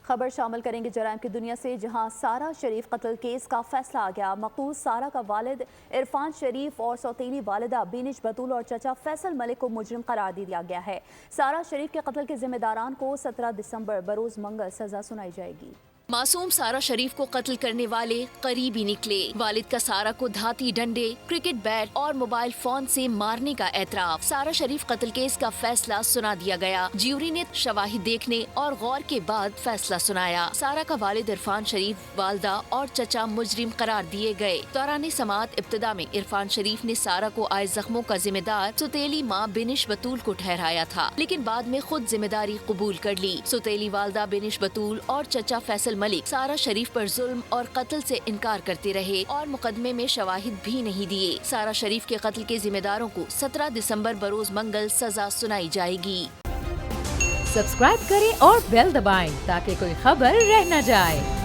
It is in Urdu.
خبر شامل کریں گے جرائم کی دنیا سے، جہاں سارہ شریف قتل کیس کا فیصلہ آ گیا۔ مقتول سارہ کا والد عرفان شریف اور سوتیلی والدہ بینش بطول اور چچا فیصل ملک کو مجرم قرار دیا گیا ہے۔ سارہ شریف کے قتل کے ذمہ داران کو 17 دسمبر بروز منگل سزا سنائی جائے گی۔ معصوم سارہ شریف کو قتل کرنے والے قریبی نکلے۔ والد کا سارہ کو دھاتی ڈنڈے، کرکٹ بیٹ اور موبائل فون سے مارنے کا اعتراف۔ سارہ شریف قتل کیس کا فیصلہ سنا دیا گیا۔ جیوری نے شواہد دیکھنے اور غور کے بعد فیصلہ سنایا۔ سارہ کا والد عرفان شریف، والدہ اور چچا مجرم قرار دیے گئے۔ دوران سماعت ابتدا میں عرفان شریف نے سارہ کو آئے زخموں کا ذمہ دار سوتیلی ماں بینش بطول کو ٹھہرایا تھا، لیکن بعد میں خود ذمہ داری قبول کر لی۔ سوتیلی والدہ بینش بطول اور چچا فیصل ملک سارہ شریف پر ظلم اور قتل سے انکار کرتے رہے اور مقدمے میں شواہد بھی نہیں دیے۔ سارہ شریف کے قتل کے ذمہ داروں کو 17 دسمبر بروز منگل سزا سنائی جائے گی۔ سبسکرائب کریں اور بیل دبائیں تاکہ کوئی خبر رہ نہ جائے۔